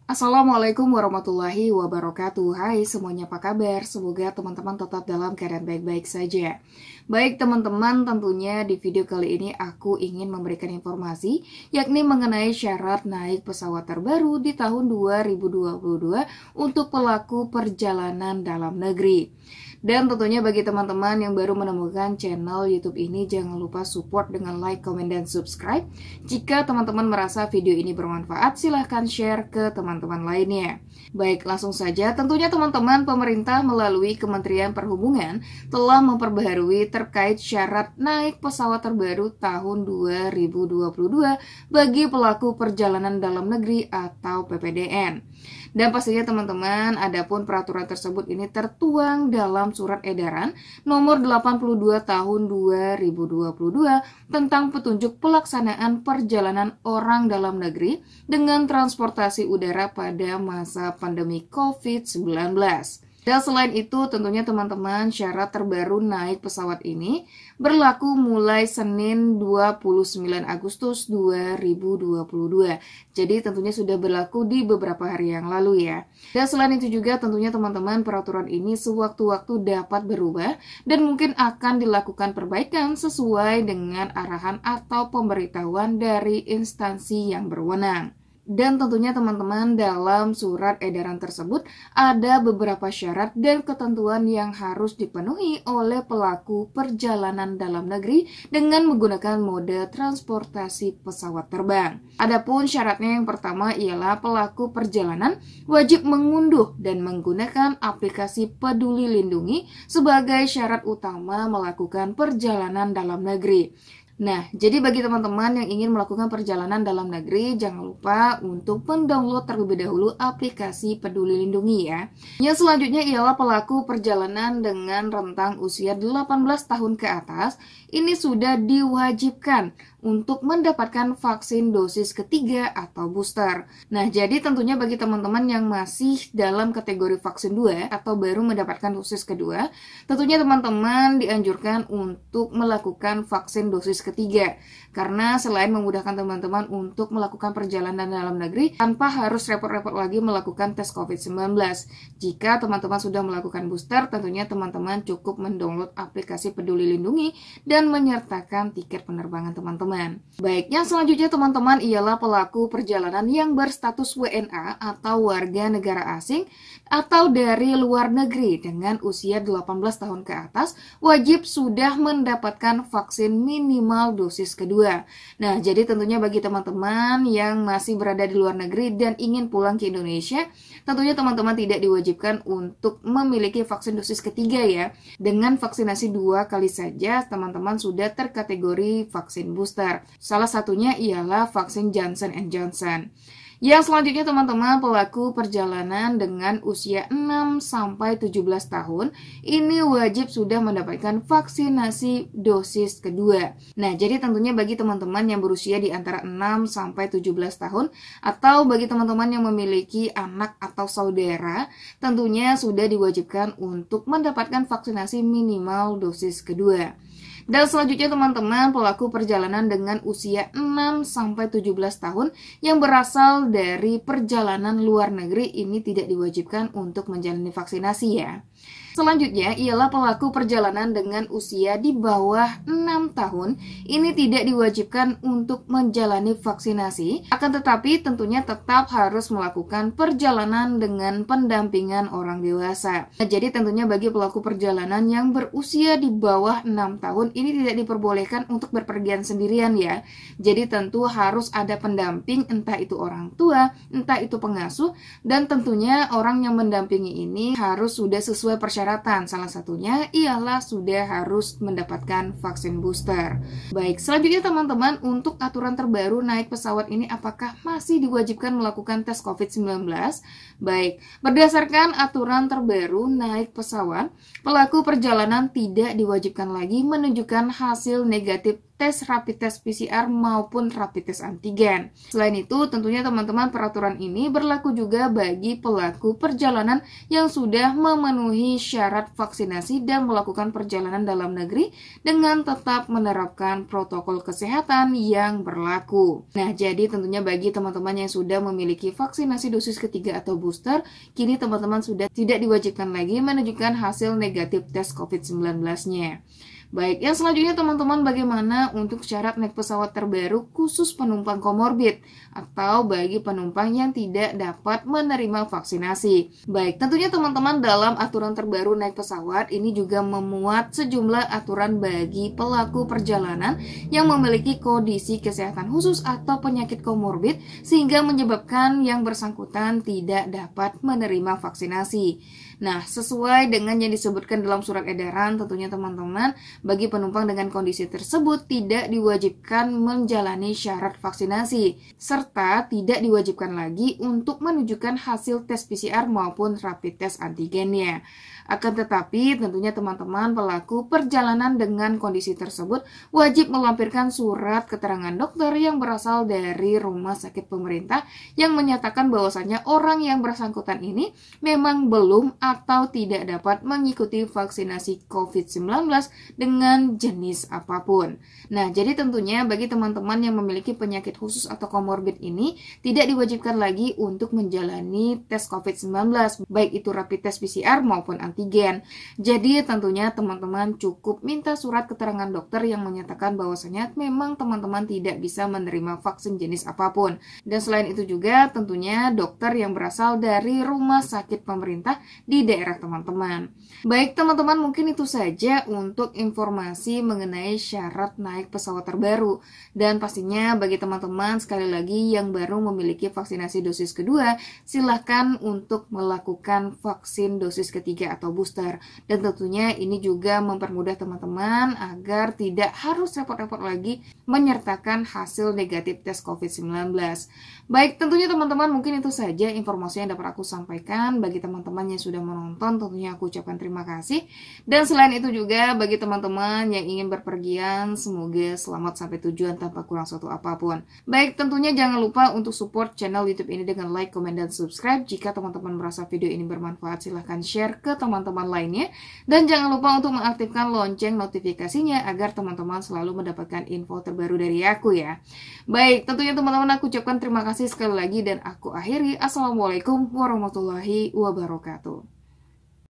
Assalamualaikum warahmatullahi wabarakatuh. Hai semuanya, apa kabar? Semoga teman-teman tetap dalam keadaan baik-baik saja. Baik teman-teman, tentunya di video kali ini aku ingin memberikan informasi yakni mengenai syarat naik pesawat terbaru di tahun 2022 untuk pelaku perjalanan dalam negeri. Dan tentunya bagi teman-teman yang baru menemukan channel YouTube ini, jangan lupa support dengan like, comment, dan subscribe. Jika teman-teman merasa video ini bermanfaat, silahkan share ke teman-teman lainnya. Baik, langsung saja. Tentunya teman-teman, pemerintah melalui Kementerian Perhubungan telah memperbaharui terkait syarat naik pesawat terbaru tahun 2022 bagi pelaku perjalanan dalam negeri atau PPDN. Dan pastinya teman-teman, adapun peraturan tersebut ini tertuang dalam Surat Edaran nomor 82 tahun 2022 tentang petunjuk pelaksanaan perjalanan orang dalam negeri dengan transportasi udara pada masa pandemi COVID-19. Dan selain itu, tentunya teman-teman, syarat terbaru naik pesawat ini berlaku mulai Senin 29 Agustus 2022. Jadi tentunya sudah berlaku di beberapa hari yang lalu ya. Dan selain itu juga tentunya teman-teman, peraturan ini sewaktu-waktu dapat berubah dan mungkin akan dilakukan perbaikan sesuai dengan arahan atau pemberitahuan dari instansi yang berwenang. Dan tentunya teman-teman, dalam surat edaran tersebut ada beberapa syarat dan ketentuan yang harus dipenuhi oleh pelaku perjalanan dalam negeri dengan menggunakan mode transportasi pesawat terbang. Adapun syaratnya yang pertama ialah pelaku perjalanan wajib mengunduh dan menggunakan aplikasi Peduli Lindungi sebagai syarat utama melakukan perjalanan dalam negeri. Nah, jadi bagi teman-teman yang ingin melakukan perjalanan dalam negeri, jangan lupa untuk mendownload terlebih dahulu aplikasi Peduli Lindungi ya. Yang selanjutnya ialah pelaku perjalanan dengan rentang usia 18 tahun ke atas, ini sudah diwajibkan untuk mendapatkan vaksin dosis ketiga atau booster. Nah, jadi tentunya bagi teman-teman yang masih dalam kategori vaksin 2 atau baru mendapatkan dosis kedua, tentunya teman-teman dianjurkan untuk melakukan vaksin dosis ketiga. Karena selain memudahkan teman-teman untuk melakukan perjalanan dalam negeri tanpa harus repot-repot lagi melakukan tes COVID-19. Jika teman-teman sudah melakukan booster, tentunya teman-teman cukup mendownload aplikasi Peduli Lindungi dan menyertakan tiket penerbangan teman-teman. Baik, yang selanjutnya teman-teman ialah pelaku perjalanan yang berstatus WNA atau warga negara asing atau dari luar negeri dengan usia 18 tahun ke atas wajib sudah mendapatkan vaksin minimal dosis kedua. Nah, jadi tentunya bagi teman-teman yang masih berada di luar negeri dan ingin pulang ke Indonesia, tentunya teman-teman tidak diwajibkan untuk memiliki vaksin dosis ketiga ya. Dengan vaksinasi 2 kali saja, teman-teman sudah terkategori vaksin booster. Salah satunya ialah vaksin Johnson & Johnson. Yang selanjutnya teman-teman, pelaku perjalanan dengan usia 6-17 tahun ini wajib sudah mendapatkan vaksinasi dosis kedua. Nah, jadi tentunya bagi teman-teman yang berusia di antara 6-17 tahun atau bagi teman-teman yang memiliki anak atau saudara, tentunya sudah diwajibkan untuk mendapatkan vaksinasi minimal dosis kedua. Dan selanjutnya teman-teman, pelaku perjalanan dengan usia 6-17 tahun yang berasal dari perjalanan luar negeri ini tidak diwajibkan untuk menjalani vaksinasi ya. Selanjutnya ialah pelaku perjalanan dengan usia di bawah 6 tahun ini tidak diwajibkan untuk menjalani vaksinasi, akan tetapi tentunya tetap harus melakukan perjalanan dengan pendampingan orang dewasa. Nah, jadi tentunya bagi pelaku perjalanan yang berusia di bawah 6 tahun ini tidak diperbolehkan untuk berpergian sendirian ya. Jadi tentu harus ada pendamping, entah itu orang tua, entah itu pengasuh, dan tentunya orang yang mendampingi ini harus sudah sesuai persyaratan. Salah satunya ialah sudah harus mendapatkan vaksin booster. Baik, selanjutnya teman-teman, untuk aturan terbaru naik pesawat ini apakah masih diwajibkan melakukan tes COVID-19? Baik, berdasarkan aturan terbaru naik pesawat, pelaku perjalanan tidak diwajibkan lagi menunjukkan hasil negatif tes rapid test PCR maupun rapid test antigen. Selain itu, tentunya teman-teman peraturan ini berlaku juga bagi pelaku perjalanan yang sudah memenuhi syarat vaksinasi dan melakukan perjalanan dalam negeri dengan tetap menerapkan protokol kesehatan yang berlaku. Nah, jadi tentunya bagi teman-teman yang sudah memiliki vaksinasi dosis ketiga atau booster, kini teman-teman sudah tidak diwajibkan lagi menunjukkan hasil negatif tes COVID-19-nya. Baik, yang selanjutnya teman-teman, bagaimana untuk syarat naik pesawat terbaru khusus penumpang komorbid atau bagi penumpang yang tidak dapat menerima vaksinasi. Baik, tentunya teman-teman dalam aturan terbaru naik pesawat ini juga memuat sejumlah aturan bagi pelaku perjalanan yang memiliki kondisi kesehatan khusus atau penyakit komorbid sehingga menyebabkan yang bersangkutan tidak dapat menerima vaksinasi. Nah, sesuai dengan yang disebutkan dalam surat edaran, tentunya teman-teman, bagi penumpang dengan kondisi tersebut tidak diwajibkan menjalani syarat vaksinasi, serta tidak diwajibkan lagi untuk menunjukkan hasil tes PCR maupun rapid test antigennya. Akan tetapi, tentunya teman-teman pelaku perjalanan dengan kondisi tersebut wajib melampirkan surat keterangan dokter yang berasal dari rumah sakit pemerintah yang menyatakan bahwasannya orang yang bersangkutan ini memang belum atau tidak dapat mengikuti vaksinasi COVID-19 dengan jenis apapun. Nah, jadi tentunya bagi teman-teman yang memiliki penyakit khusus atau komorbid ini tidak diwajibkan lagi untuk menjalani tes COVID-19, baik itu rapid test PCR maupun antigen. Jadi tentunya teman-teman cukup minta surat keterangan dokter yang menyatakan bahwasanya memang teman-teman tidak bisa menerima vaksin jenis apapun. Dan selain itu juga tentunya dokter yang berasal dari rumah sakit pemerintah di daerah teman-teman. Baik teman-teman, mungkin itu saja untuk informasi mengenai syarat naik pesawat terbaru. Dan pastinya bagi teman-teman sekali lagi yang baru memiliki vaksinasi dosis kedua, silahkan untuk melakukan vaksin dosis ketiga atau booster. Dan tentunya ini juga mempermudah teman-teman agar tidak harus repot-repot lagi menyertakan hasil negatif tes COVID-19. Baik, tentunya teman-teman mungkin itu saja informasi yang dapat aku sampaikan. Bagi teman-teman yang sudah menonton, tentunya aku ucapkan terima kasih. Dan selain itu juga bagi teman-teman yang ingin berpergian, semoga selamat sampai tujuan tanpa kurang suatu apapun. Baik, tentunya jangan lupa untuk support channel YouTube ini dengan like, komen, dan subscribe. Jika teman-teman merasa video ini bermanfaat, silahkan share ke teman-teman lainnya. Dan jangan lupa untuk mengaktifkan lonceng notifikasinya agar teman-teman selalu mendapatkan info terbaru dari aku ya. Baik, tentunya teman-teman aku ucapkan terima kasih sekali lagi dan aku akhiri. Assalamualaikum warahmatullahi wabarakatuh.